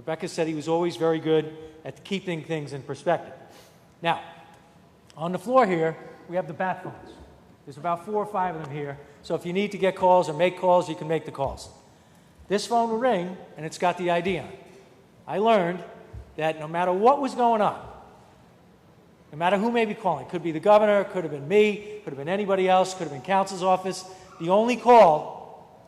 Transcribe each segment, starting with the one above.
Rebecca said he was always very good at keeping things in perspective. Now, on the floor here, we have the bat phones. There's about 4 or 5 of them here. So if you need to get calls or make calls, you can make the calls. This phone will ring, and it's got the ID on it. I learned that no matter what was going on, no matter who may be calling, it could be the governor, it could have been me, could have been anybody else, could have been counsel's office, the only call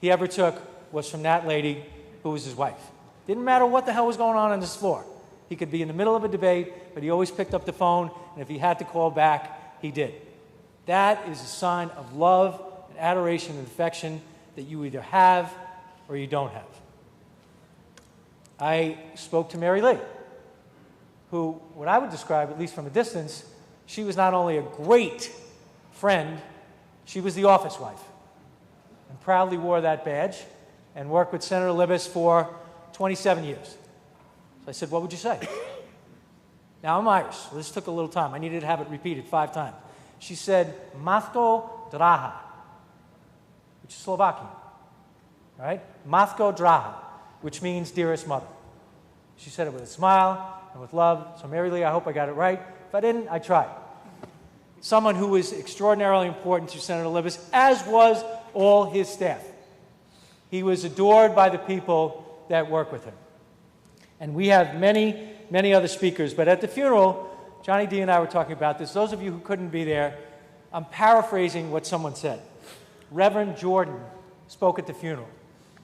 he ever took was from that lady who was his wife. Didn't matter what the hell was going on this floor. He could be in the middle of a debate, but he always picked up the phone, and if he had to call back, he did. That is a sign of love and adoration and affection that you either have or you don't have. I spoke to Mary Lee, who, what I would describe, at least from a distance, she was not only a great friend, she was the office wife, and proudly wore that badge and worked with Senator Libous for 27 years. So I said, what would you say? Now, I'm Irish, so this took a little time. I needed to have it repeated 5 times. She said, Matko Draha, which is Slovakian, right? Matko Draha, which means dearest mother. She said it with a smile and with love. So Mary Lee, I hope I got it right. If I didn't, I tried. Someone who was extraordinarily important to Senator Libous, as was all his staff. He was adored by the people that work with him. And we have many, many other speakers. But at the funeral, Johnny D and I were talking about this. Those of you who couldn't be there, I'm paraphrasing what someone said. Reverend Jordan spoke at the funeral.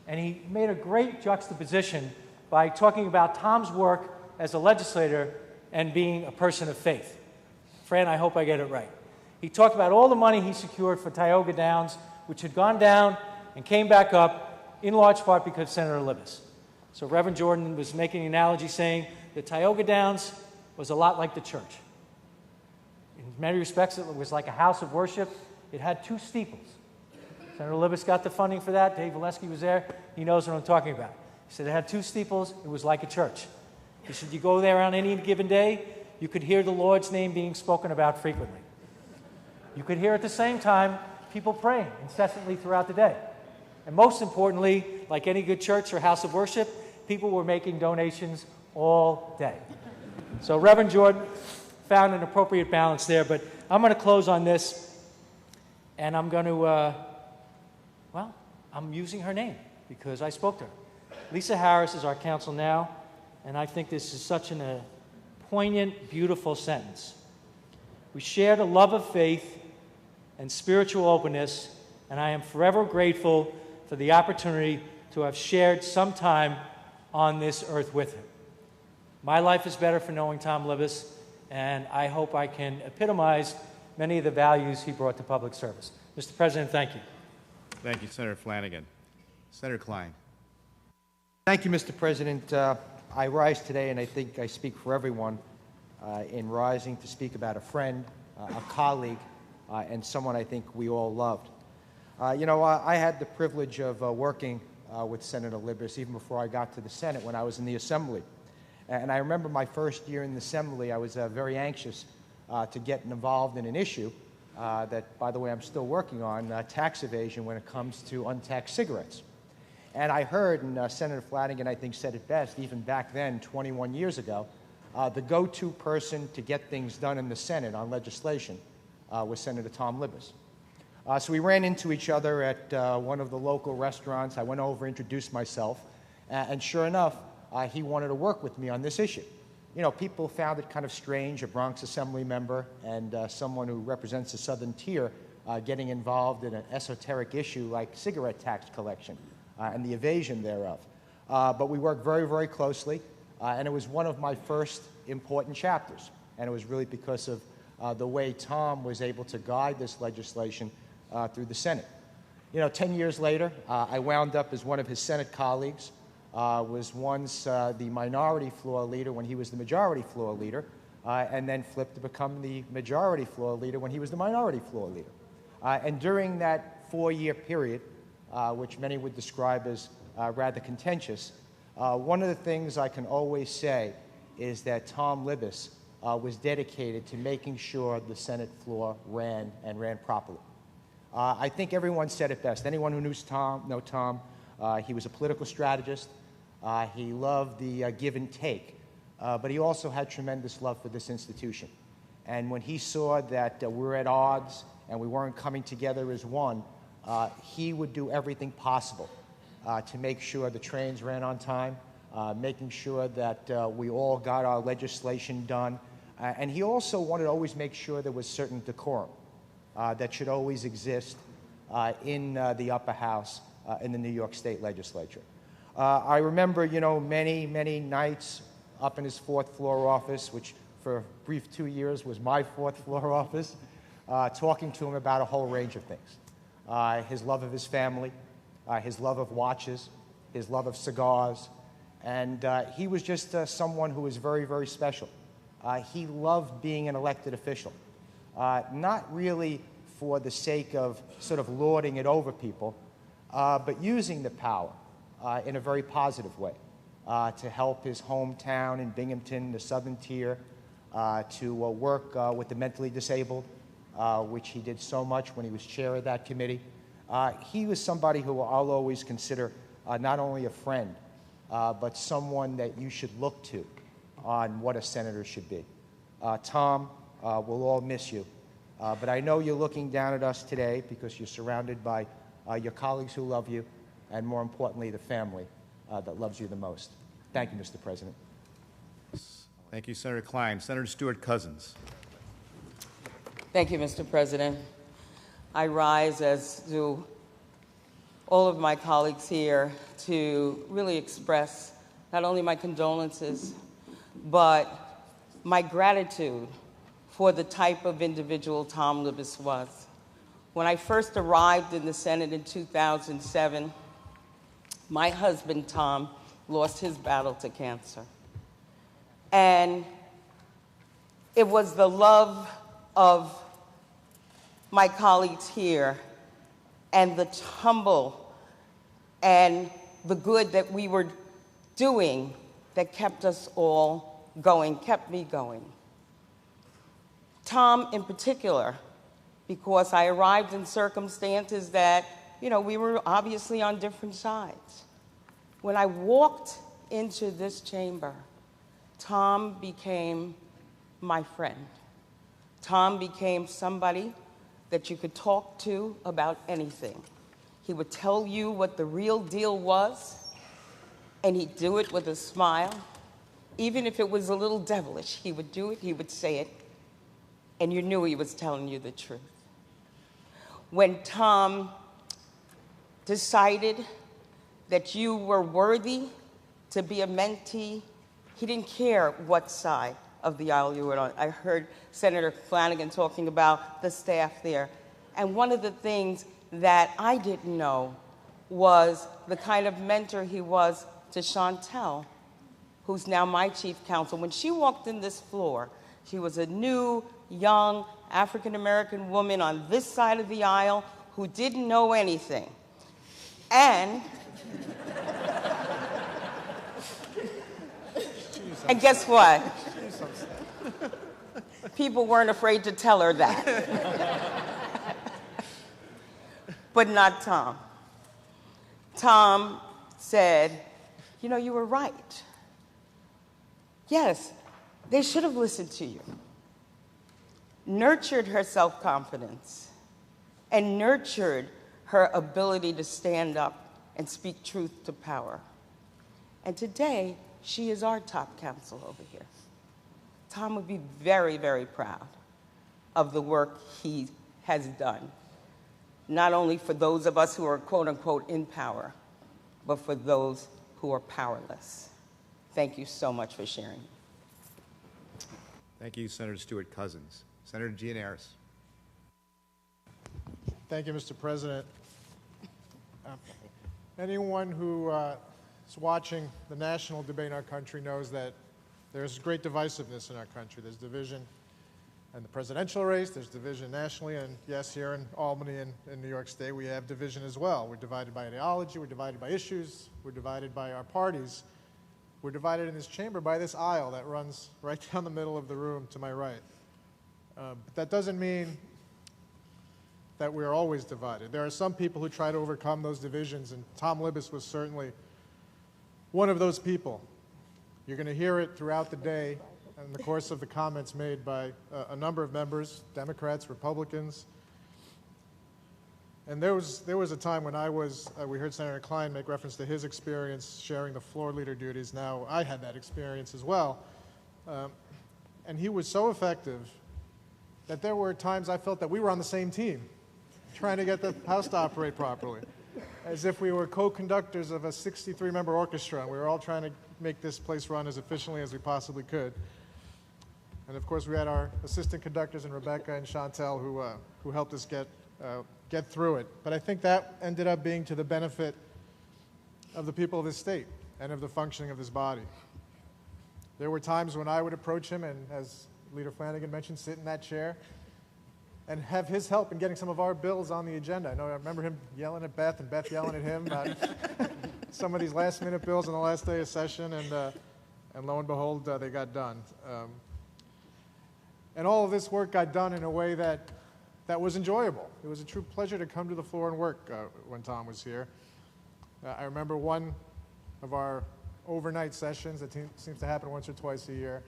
And he made a great juxtaposition by talking about Tom's work as a legislator and being a person of faith. Fran, I hope I get it right. He talked about all the money he secured for Tioga Downs, which had gone down and came back up, in large part because of Senator Libous. So Reverend Jordan was making an analogy saying that Tioga Downs was a lot like the church. In many respects, it was like a house of worship. It had 2 steeples. Senator Libous got the funding for that. Dave Valesky was there. He knows what I'm talking about. He said it had 2 steeples. It was like a church. He said you go there on any given day, you could hear the Lord's name being spoken about frequently. You could hear at the same time people praying incessantly throughout the day. And most importantly, like any good church or house of worship, people were making donations all day. So Reverend Jordan found an appropriate balance there, but I'm going to close on this, and I'm going to, I'm using her name because I spoke to her. Lisa Harris is our counsel now, and I think this is such a poignant, beautiful sentence. We shared a love of faith and spiritual openness, and I am forever grateful for the opportunity to have shared some time on this earth with him. My life is better for knowing Tom Libous, and I hope I can epitomize many of the values he brought to public service. Mr. President, thank you. Thank you, Senator Flanagan. Senator Klein. Thank you, Mr. President. I rise today, and I think I speak for everyone in rising to speak about a friend, a colleague, and someone I think we all loved. I had the privilege of working with Senator Libous even before I got to the Senate when I was in the Assembly. And I remember my first year in the Assembly, I was very anxious to get involved in an issue that, by the way, I'm still working on, tax evasion when it comes to untaxed cigarettes. And I heard, and Senator Flanagan, I think, said it best, even back then, 21 years ago, the go-to person to get things done in the Senate on legislation was Senator Tom Libous. So we ran into each other at one of the local restaurants. I went over, introduced myself, and sure enough, he wanted to work with me on this issue. You know, people found it kind of strange, a Bronx Assembly member and someone who represents the Southern Tier getting involved in an esoteric issue like cigarette tax collection and the evasion thereof. But we worked very, very closely, and it was one of my first important chapters. And it was really because of the way Tom was able to guide this legislation through the Senate. You know, 10 years later, I wound up as one of his Senate colleagues, was once the minority floor leader when he was the majority floor leader, and then flipped to become the majority floor leader when he was the minority floor leader. And during that 4-year period, which many would describe as rather contentious, one of the things I can always say is that Tom Libous was dedicated to making sure the Senate floor ran and ran properly. I think everyone said it best. Anyone who knew Tom, he was a political strategist. He loved the give and take, but he also had tremendous love for this institution. And when he saw that we were at odds and we weren't coming together as one, he would do everything possible to make sure the trains ran on time, making sure that we all got our legislation done. And he also wanted to always make sure there was certain decorum that should always exist in the upper house in the New York State Legislature. I remember, many, many nights up in his fourth floor office, which for a brief 2 years was my fourth floor office, talking to him about a whole range of things. His love of his family, his love of watches, his love of cigars, and he was just someone who was very, very special. He loved being an elected official, not really for the sake of sort of lording it over people, but using the power in a very positive way to help his hometown in Binghamton, the Southern Tier, to work with the mentally disabled, which he did so much when he was chair of that committee. He was somebody who I'll always consider not only a friend, but someone that you should look to on what a senator should be. Tom, we'll all miss you, but I know you're looking down at us today because you're surrounded by your colleagues who love you, and more importantly, the family that loves you the most. Thank you, Mr. President. Thank you, Senator Klein. Senator Stewart Cousins. Thank you, Mr. President. I rise, as do all of my colleagues here, to really express not only my condolences, but my gratitude for the type of individual Tom Libous was. When I first arrived in the Senate in 2007, my husband, Tom, lost his battle to cancer. And it was the love of my colleagues here and the humble and the good that we were doing that kept us all going, kept me going. Tom in particular, because I arrived in circumstances that, we were obviously on different sides. When I walked into this chamber, Tom became my friend. Tom became somebody that you could talk to about anything. He would tell you what the real deal was, and he'd do it with a smile. Even if it was a little devilish, he would do it, he would say it, and you knew he was telling you the truth. When Tom decided that you were worthy to be a mentee, he didn't care what side of the aisle you were on. I heard Senator Flanagan talking about the staff there. And one of the things that I didn't know was the kind of mentor he was to Chantel, who's now my chief counsel. When she walked in this floor, she was a new, young, African-American woman on this side of the aisle who didn't know anything. And guess what? People weren't afraid to tell her that. But not Tom. Tom said, you were right. Yes, they should have listened to you. Nurtured her self-confidence and nurtured her ability to stand up and speak truth to power. And today, she is our top counsel over here. Tom would be very, very proud of the work he has done, not only for those of us who are quote unquote in power, but for those who are powerless. Thank you so much for sharing. Thank you, Senator Stewart Cousins. Senator Gianaris. Thank you, Mr. President. Anyone who is watching the national debate in our country knows that there's great divisiveness in our country. There's division in the presidential race, there's division nationally, and yes, here in Albany and in New York State, we have division as well. We're divided by ideology, we're divided by issues, we're divided by our parties. We're divided in this chamber by this aisle that runs right down the middle of the room to my right. But that doesn't mean that we're always divided. There are some people who try to overcome those divisions, and Tom Libous was certainly one of those people. You're going to hear it throughout the day in the course of the comments made by a number of members, Democrats, Republicans. And there was a time when we heard Senator Klein make reference to his experience sharing the floor leader duties. Now, I had that experience as well. And he was so effective that there were times I felt that we were on the same team, trying to get the House to operate properly, as if we were co-conductors of a 63-member orchestra, and we were all trying to make this place run as efficiently as we possibly could. And of course, we had our assistant conductors in Rebecca and Chantel who helped us get through it. But I think that ended up being to the benefit of the people of this state and of the functioning of this body. There were times when I would approach him and, as Leader Flanagan mentioned, sit in that chair and have his help in getting some of our bills on the agenda. I remember him yelling at Beth and Beth yelling at him about some of these last-minute bills on the last day of session, and lo and behold, they got done. And all of this work got done in a way that was enjoyable. It was a true pleasure to come to the floor and work when Tom was here. I remember one of our overnight sessions that seems to happen once or twice a year.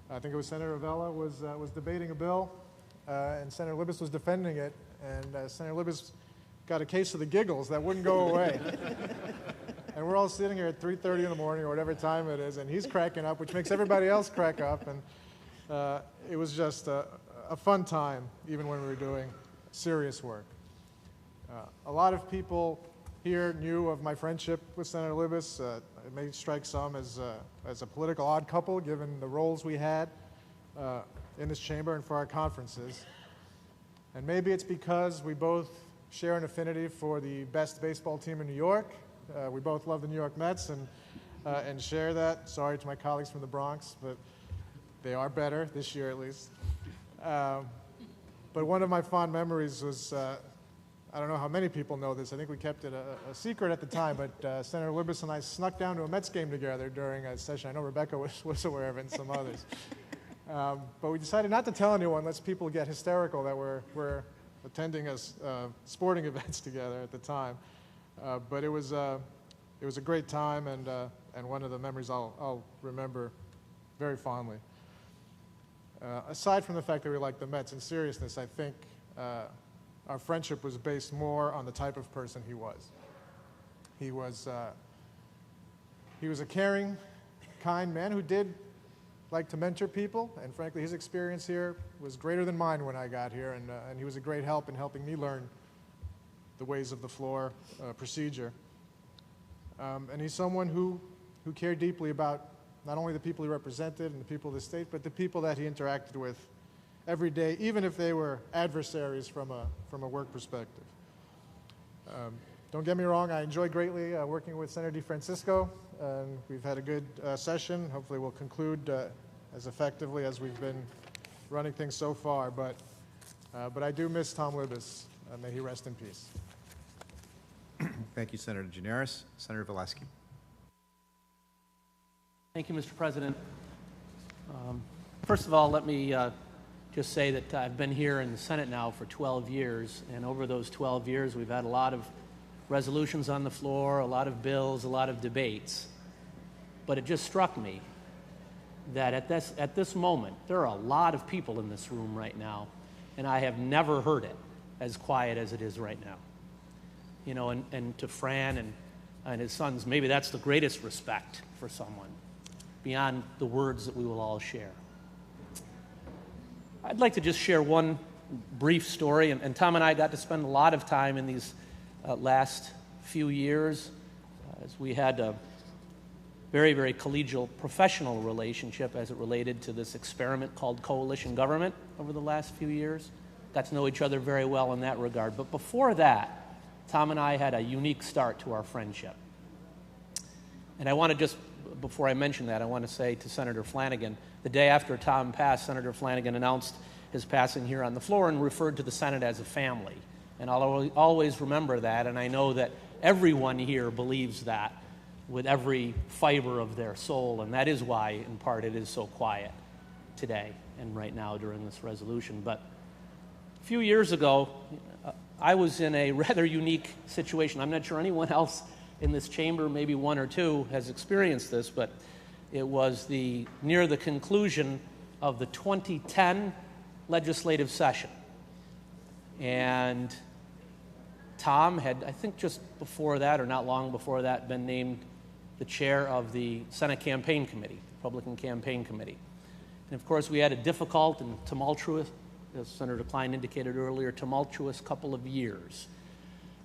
I think it was Senator Avella was debating a bill, and Senator Libous was defending it, and Senator Libous got a case of the giggles that wouldn't go away. And we're all sitting here at 3:30 in the morning or whatever time it is, and he's cracking up, which makes everybody else crack up, and it was just a fun time, even when we were doing serious work. A lot of people here knew of my friendship with Senator Libous. It may strike some as a political odd couple, given the roles we had in this chamber and for our conferences. And maybe it's because we both share an affinity for the best baseball team in New York. We both love the New York Mets and share that. Sorry to my colleagues from the Bronx, but they are better this year at least. But one of my fond memories was, I don't know how many people know this, I think we kept it a secret at the time, but Senator Libous and I snuck down to a Mets game together during a session. I know Rebecca was aware of it and some others. But we decided not to tell anyone, lest people get hysterical that we're attending sporting events together at the time. But it was a great time, and one of the memories I'll remember very fondly. Aside from the fact that we liked the Mets, in seriousness, I think our friendship was based more on the type of person he was. He was a caring, kind man who did like to mentor people, and frankly, his experience here was greater than mine when I got here, and he was a great help in helping me learn the ways of the floor procedure. And he's someone who cared deeply about not only the people he represented and the people of the state, but the people that he interacted with every day, even if they were adversaries from a work perspective. Don't get me wrong, I enjoyed greatly working with Senator DeFrancisco. We've had a good session. Hopefully we'll conclude as effectively as we've been running things so far. But I do miss Tom Libous. May he rest in peace. Thank you, Senator Gianaris. Senator Valesky. Thank you, Mr. President. First of all, let me just say that I've been here in the Senate now for 12 years, and over those 12 years we've had a lot of resolutions on the floor, a lot of bills, a lot of debates. But it just struck me that at this moment, there are a lot of people in this room right now, and I have never heard it as quiet as it is right now. You know, and to Fran and his sons, maybe that's the greatest respect for someone, beyond the words that we will all share. I'd like to just share one brief story, and Tom and I got to spend a lot of time in these last few years as we had a very, very collegial professional relationship as it related to this experiment called coalition government over the last few years. Got to know each other very well in that regard. But before that, Tom and I had a unique start to our friendship. And I want to just, before I mention that, I want to say to Senator Flanagan, the day after Tom passed, Senator Flanagan announced his passing here on the floor and referred to the Senate as a family. And I'll always remember that, and I know that everyone here believes that with every fiber of their soul, and that is why, in part, it is so quiet today and right now during this resolution. But a few years ago, I was in a rather unique situation. I'm not sure anyone else in this chamber, maybe one or two, has experienced this, but it was near the conclusion of the 2010 legislative session. And Tom had, I think just before that, or not long before that, been named the chair of the Senate Campaign Committee, Republican Campaign Committee. And of course, we had a difficult and tumultuous, as Senator Klein indicated earlier, tumultuous couple of years.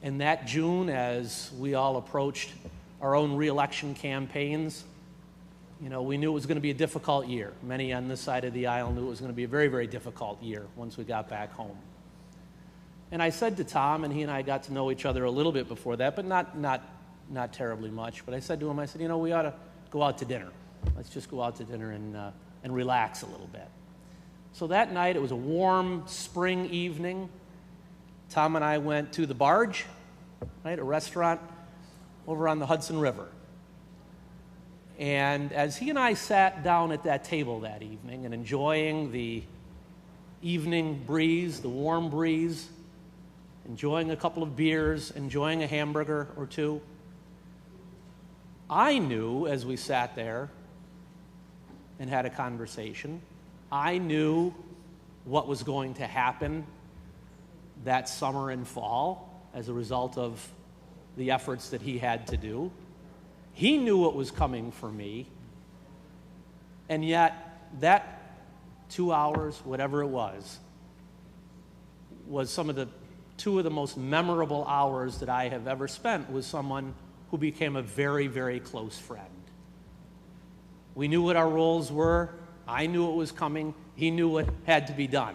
And that June, as we all approached our own re-election campaigns, we knew it was going to be a difficult year. Many on this side of the aisle knew it was going to be a very, very difficult year once we got back home. And I said to Tom, and he and I got to know each other a little bit before that, but not terribly much. But I said to him, we ought to go out to dinner. Let's just go out to dinner and relax a little bit. So that night, it was a warm spring evening. Tom and I went to the Barge, right, a restaurant over on the Hudson River. And as he and I sat down at that table that evening and enjoying the evening breeze, the warm breeze, enjoying a couple of beers, enjoying a hamburger or two, I knew as we sat there and had a conversation, I knew what was going to happen that summer and fall as a result of the efforts that he had to do. He knew what was coming for me, and yet that 2 hours, whatever it was two of the most memorable hours that I have ever spent with someone who became a very, very close friend. We knew what our roles were. I knew it was coming. He knew what had to be done.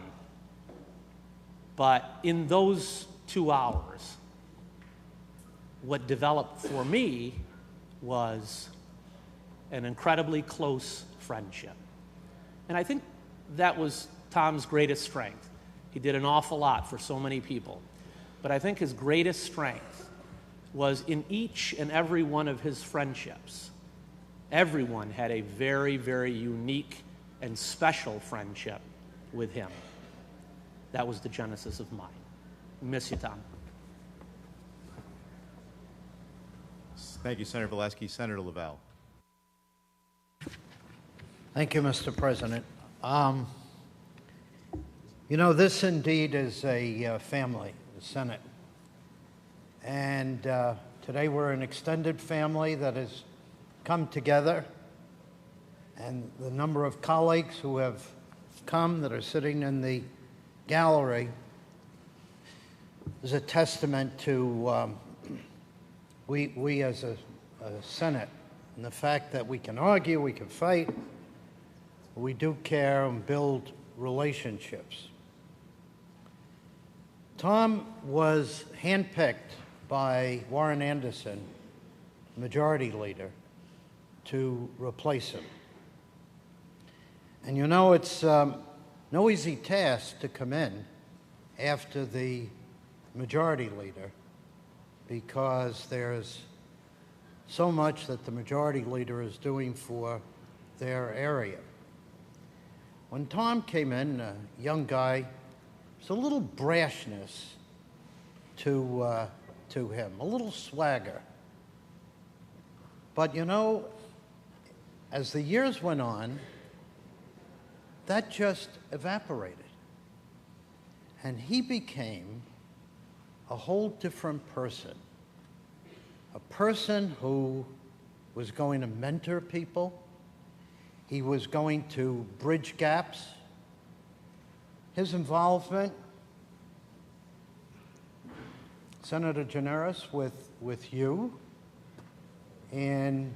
But in those 2 hours, what developed for me was an incredibly close friendship. And I think that was Tom's greatest strength. He did an awful lot for so many people. But I think his greatest strength was in each and every one of his friendships. Everyone had a very, very unique and special friendship with him. That was the genesis of mine. Miss you, Tom. Thank you, Senator Valesky. Senator Lavelle. Thank you, Mr. President. This indeed is a family, the Senate. And today we're an extended family that has come together. And the number of colleagues who have come that are sitting in the gallery is a testament to we as a Senate, and the fact that we can argue, we can fight, we do care and build relationships. Tom was handpicked by Warren Anderson, Majority Leader, to replace him. And it's no easy task to come in after the Majority Leader, because there's so much that the Majority Leader is doing for their area. When Tom came in, a young guy, there's a little brashness to him, a little swagger. But as the years went on, that just evaporated. And he became a whole different person. A person who was going to mentor people. He was going to bridge gaps. His involvement, Senator Generis, with you in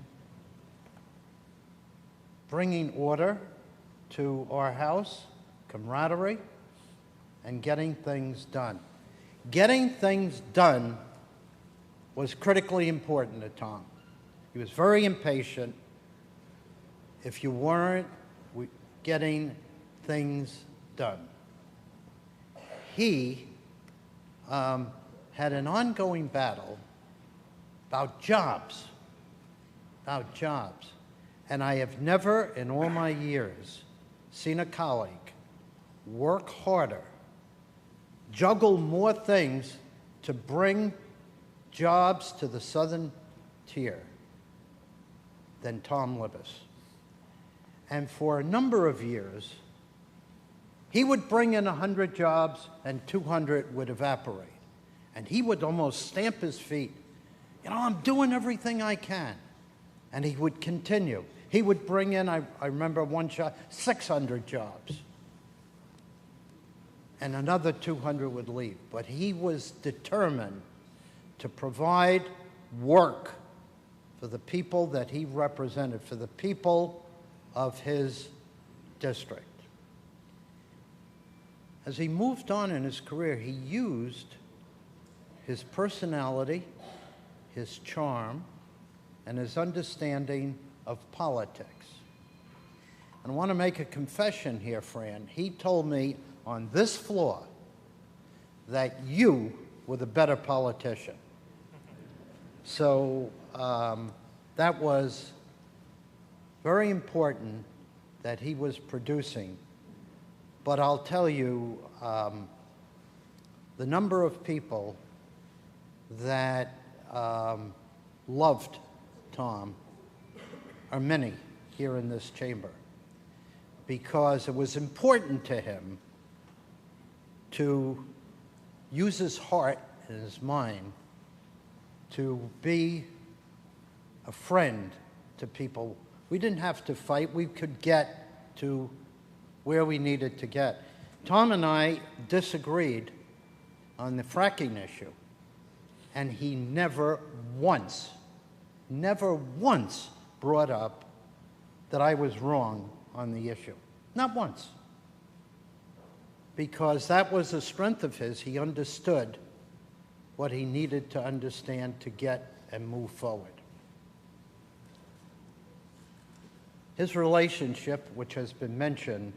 bringing order to our House, camaraderie, and getting things done. Getting things done was critically important to Tom. He was very impatient if you weren't getting things done. He had an ongoing battle about jobs. And I have never in all my years seen a colleague work harder, juggle more things to bring jobs to the southern tier than Tom Libbis. And for a number of years, he would bring in 100 jobs and 200 would evaporate. And he would almost stamp his feet. You know, I'm doing everything I can. And he would continue. He would bring in, I remember one shot, 600 jobs. And another 200 would leave. But he was determined to provide work for the people that he represented, for the people of his district. As he moved on in his career, he used his personality, his charm, and his understanding of politics. And I want to make a confession here, Fran. He told me on this floor that you were the better politician. So that was very important that he was producing. But I'll tell you, the number of people that loved Tom are many here in this chamber, because it was important to him to use his heart and his mind to be a friend to people. We didn't have to fight. We could get to where we needed to get. Tom and I disagreed on the fracking issue, and he never once brought up that I was wrong on the issue. Not once. Because that was a strength of his. He understood what he needed to understand to get and move forward. His relationship, which has been mentioned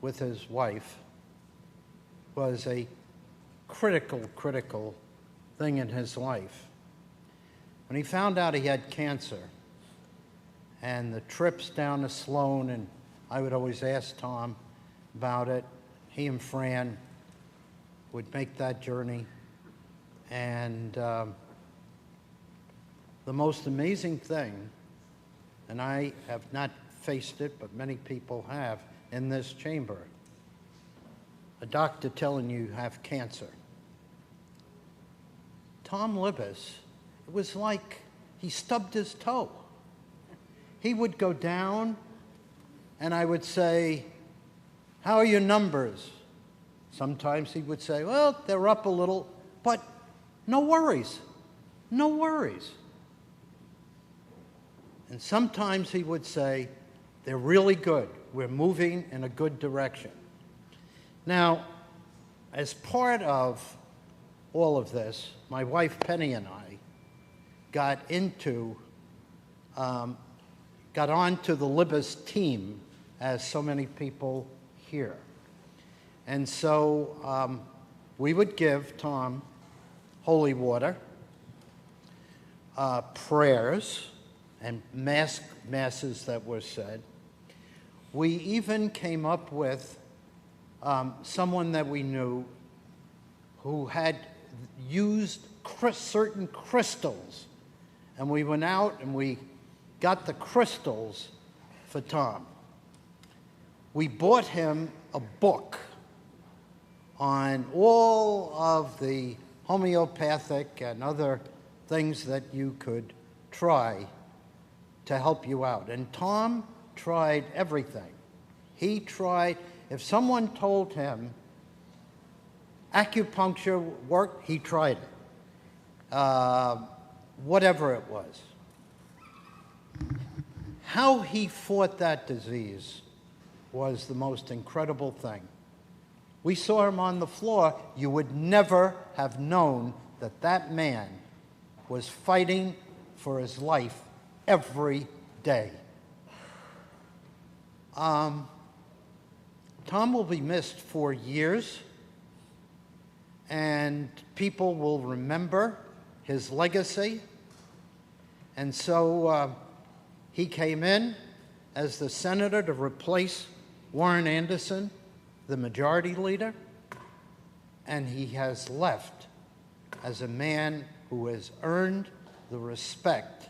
with his wife, was a critical thing in his life. When he found out he had cancer, and the trips down to Sloan, and I would always ask Tom about it, he and Fran would make that journey. And the most amazing thing, and I have not faced it, but many people have in this chamber, a doctor telling you have cancer. Tom Libbis, it was like he stubbed his toe. He would go down, and I would say, "How are your numbers?" Sometimes he would say, "Well, they're up a little, but no worries, no worries." And sometimes he would say, "They're really good. We're moving in a good direction." Now, as part of all of this, my wife Penny and I got onto the Libbis team, as so many people here. And so we would give Tom holy water, prayers, and masses that were said. We even came up with someone that we knew who had used certain crystals. And we went out and we got the crystals for Tom. We bought him a book on all of the homeopathic and other things that you could try to help you out. And Tom tried everything. He tried, if someone told him acupuncture worked, he tried it. Whatever it was. How he fought that disease was the most incredible thing. We saw him on the floor. You would never have known that that man was fighting for his life every day. Tom will be missed for years, and people will remember his legacy. And so he came in as the senator to replace Warren Anderson, the majority leader, and he has left as a man who has earned the respect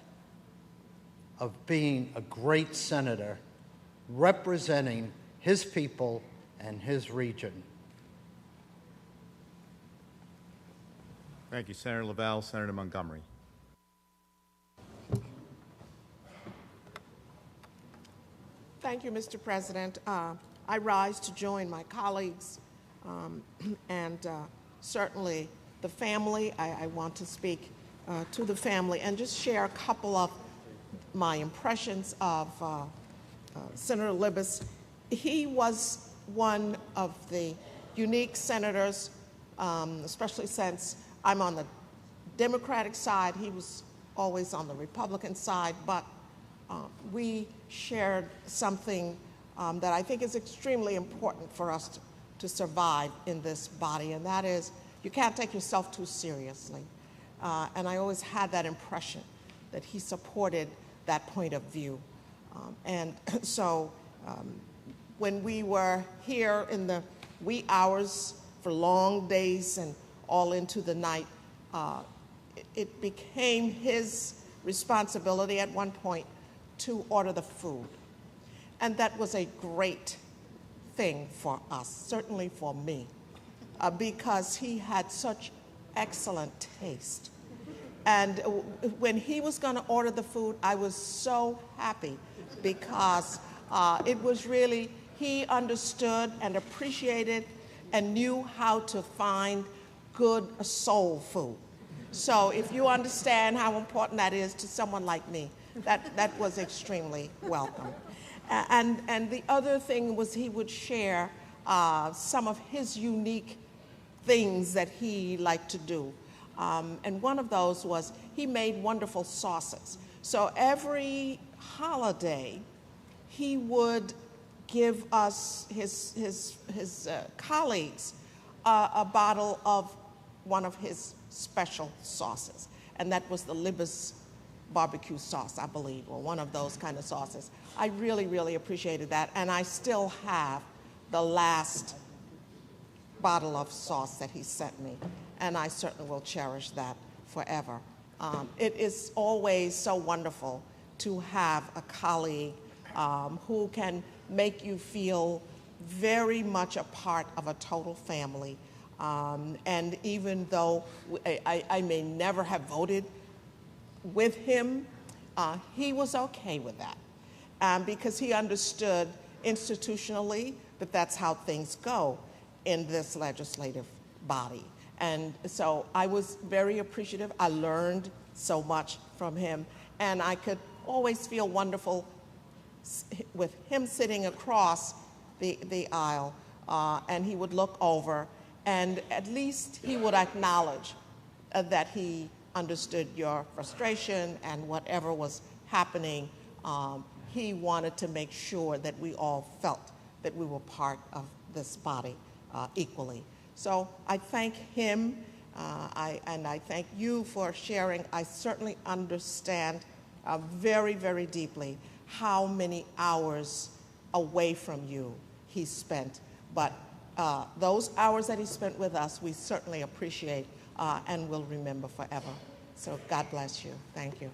of being a great senator representing his people and his region. Thank you, Senator Lavelle. Senator Montgomery. Thank you, Mr. President. I rise to join my colleagues and certainly the family. I want to speak to the family and just share a couple of my impressions of Senator Libous. He was one of the unique senators, especially since I'm on the Democratic side. He was always on the Republican side, but we shared something that I think is extremely important for us to survive in this body, and that is you can't take yourself too seriously. And I always had that impression that he supported that point of view. And so when we were here in the wee hours for long days and all into the night, it became his responsibility at one point to order the food. And that was a great thing for us, certainly for me, because he had such excellent taste. And when he was going to order the food, I was so happy because it was really, he understood and appreciated and knew how to find good soul food. So if you understand how important that is to someone like me, that was extremely welcome. And the other thing was he would share some of his unique things that he liked to do. And one of those was he made wonderful sauces. So every holiday, he would give us, his colleagues, a bottle of one of his special sauces. And that was the Libous barbecue sauce, I believe, or one of those kind of sauces. I really, really appreciated that. And I still have the last bottle of sauce that he sent me. And I certainly will cherish that forever. It is always so wonderful to have a colleague who can make you feel very much a part of a total family. And even though I may never have voted with him, he was okay with that because he understood institutionally that that's how things go in this legislative body. And so I was very appreciative. I learned so much from him, and I could always feel wonderful with him sitting across the aisle, and he would look over, and at least he would acknowledge that he understood your frustration and whatever was happening. He wanted to make sure that we all felt that we were part of this body equally. So I thank him, and I thank you for sharing. I certainly understand very, very deeply how many hours away from you he spent. But those hours that he spent with us, we certainly appreciate and will remember forever. So God bless you. Thank you.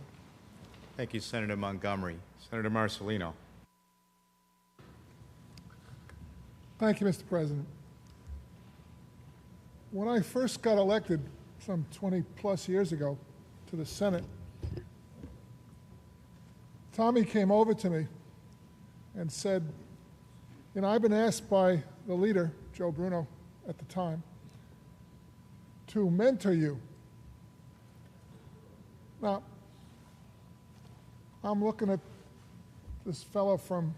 Thank you, Senator Montgomery. Senator Marcelino. Thank you, Mr. President. When I first got elected some 20-plus years ago to the Senate, Tommy came over to me and said, you know, I've been asked by the leader, Joe Bruno, at the time, to mentor you. Now, I'm looking at this fellow from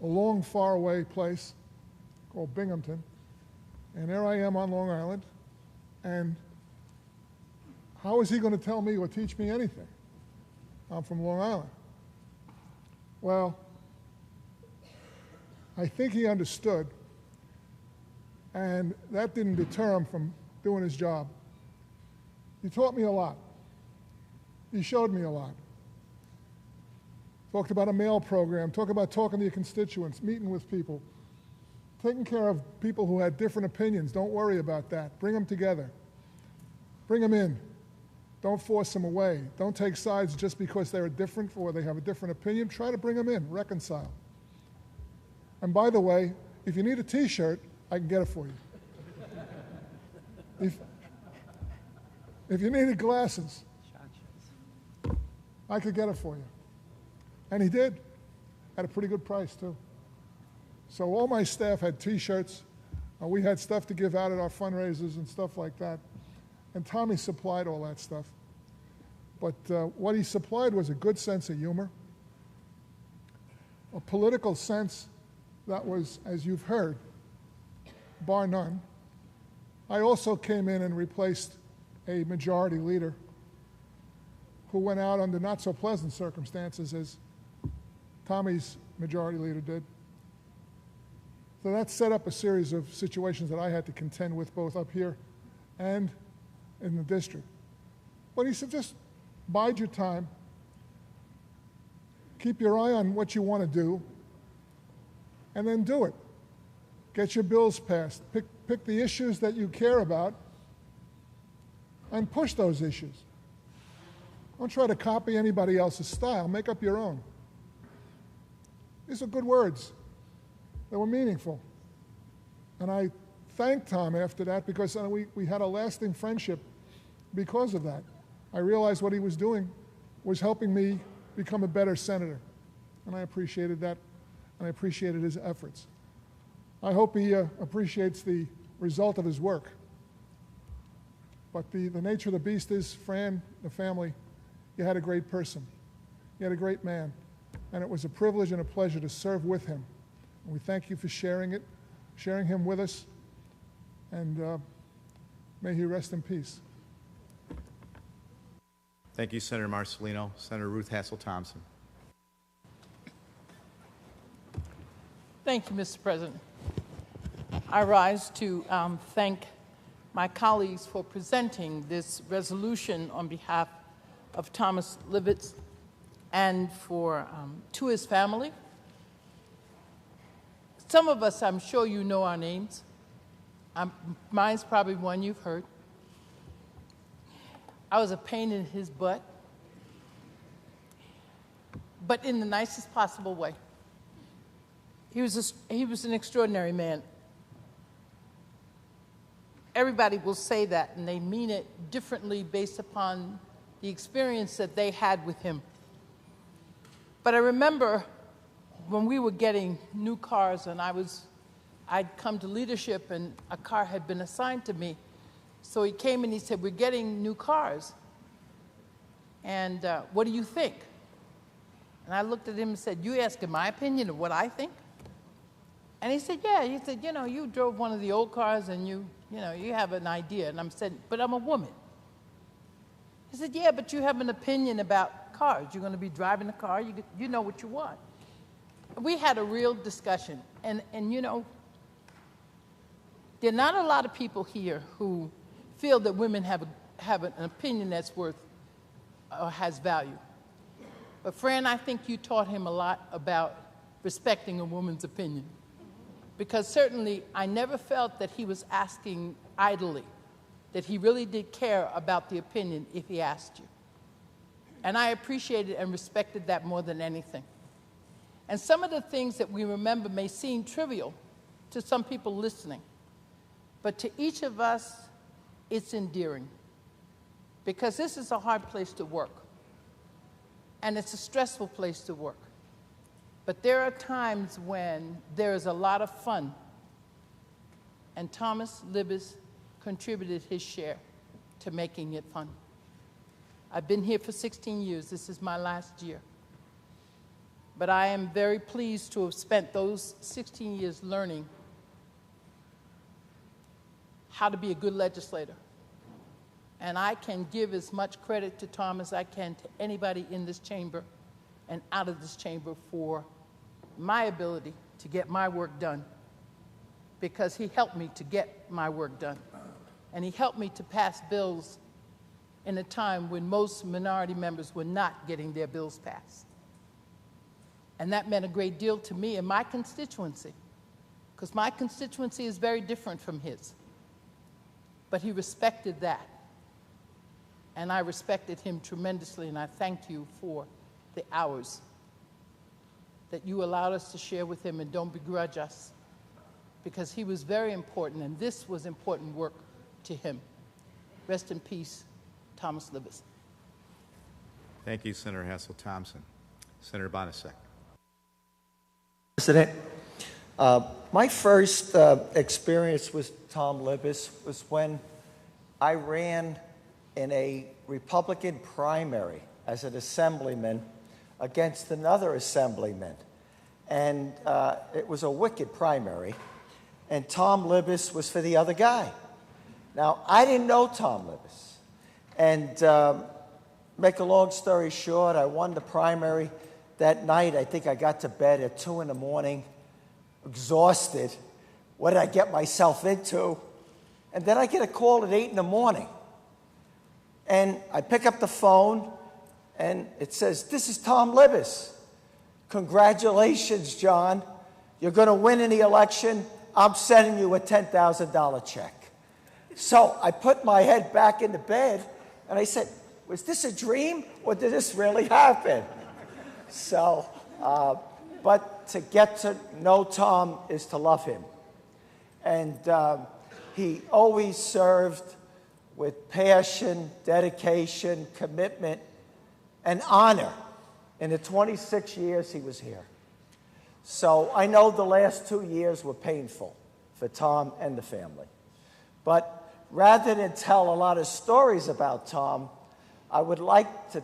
a long, far-away place called Binghamton, and there I am on Long Island, and how is he going to tell me or teach me anything? I'm from Long Island. Well, I think he understood, and that didn't deter him from doing his job. He taught me a lot. He showed me a lot. Talked about a mail program, talked about talking to your constituents, meeting with people, taking care of people who had different opinions. Don't worry about that. Bring them together. Bring them in. Don't force them away. Don't take sides just because they're different or they have a different opinion. Try to bring them in, reconcile. And by the way, if you need a T-shirt, I can get it for you. If you needed glasses, I could get it for you. And he did, at a pretty good price, too. So all my staff had T-shirts. We had stuff to give out at our fundraisers and stuff like that. And Tommy supplied all that stuff. But what he supplied was a good sense of humor, a political sense that was, as you've heard, bar none. I also came in and replaced a majority leader who went out under not so pleasant circumstances as Tommy's majority leader did. So that set up a series of situations that I had to contend with both up here and in the district. But he said, just bide your time, keep your eye on what you want to do, and then do it. Get your bills passed. Pick the issues that you care about and push those issues. Don't try to copy anybody else's style. Make up your own. These are good words. They were meaningful. And I thanked Tom after that because we had a lasting friendship because of that. I realized what he was doing was helping me become a better senator. And I appreciated that, and I appreciated his efforts. I hope he appreciates the result of his work. But the nature of the beast is, Fran, the family, you had a great person. You had a great man. And it was a privilege and a pleasure to serve with him. And we thank you for sharing him with us. And may he rest in peace. Thank you, Senator Marcelino. Senator Ruth Hassel Thompson. Thank you, Mr. President. I rise to thank my colleagues for presenting this resolution on behalf of Thomas Livitz and to his family. Some of us, I'm sure you know our names. Mine's probably one you've heard. I was a pain in his butt, but in the nicest possible way. He was an extraordinary man. Everybody will say that, and they mean it differently based upon the experience that they had with him. But I remember when we were getting new cars, and I'd come to leadership, and a car had been assigned to me. So he came and he said, "We're getting new cars, and what do you think?" And I looked at him and said, "You asking my opinion of what I think?" And he said, "Yeah." He said, "You drove one of the old cars, and you have an idea." And I said, "But I'm a woman." He said, "Yeah, but you have an opinion about cars. You're going to be driving a car. You know what you want." We had a real discussion, and there are not a lot of people here who feel that women have an opinion that's worth or has value. But Fran, I think you taught him a lot about respecting a woman's opinion. Because certainly I never felt that he was asking idly, that he really did care about the opinion if he asked you. And I appreciated and respected that more than anything. And some of the things that we remember may seem trivial to some people listening, but to each of us, it's endearing. Because this is a hard place to work, and it's a stressful place to work. But there are times when there is a lot of fun, and Thomas Livitz contributed his share to making it fun. I've been here for 16 years. This is my last year. But I am very pleased to have spent those 16 years learning how to be a good legislator. And I can give as much credit to Tom as I can to anybody in this chamber and out of this chamber for my ability to get my work done, because he helped me to get my work done. And he helped me to pass bills in a time when most minority members were not getting their bills passed. And that meant a great deal to me and my constituency, because my constituency is very different from his. But he respected that. And I respected him tremendously, and I thank you for the hours that you allowed us to share with him, and don't begrudge us, because he was very important, and this was important work to him. Rest in peace, Thomas Libous. Thank you, Senator Hassel-Thompson. Senator Bonasek. President, my first experience with Tom Libous was when I ran in a Republican primary as an assemblyman against another assemblyman. And it was a wicked primary, and Tom Libous was for the other guy. Now, I didn't know Tom Libous. And make a long story short, I won the primary. That night, I think I got to bed at 2 in the morning, exhausted. What did I get myself into? And then I get a call at 8 in the morning. And I pick up the phone, and it says, "This is Tom Libous. Congratulations, John. You're going to win in the election. I'm sending you a $10,000 check." So I put my head back into bed, and I said, was this a dream, or did this really happen? So, but to get to know Tom is to love him. And he always served with passion, dedication, commitment, and honor in the 26 years he was here. So I know the last 2 years were painful for Tom and the family. But rather than tell a lot of stories about Tom, I would like to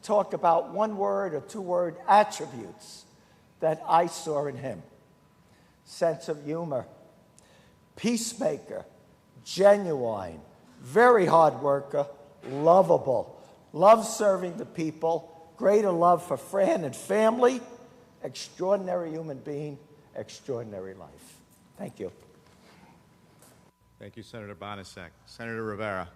talk about one word or two word attributes that I saw in him. Sense of humor, peacemaker, genuine, very hard worker, lovable, loves serving the people, greater love for friend and family, extraordinary human being, extraordinary life. Thank you. Thank you, Senator Bonasek. Senator Rivera.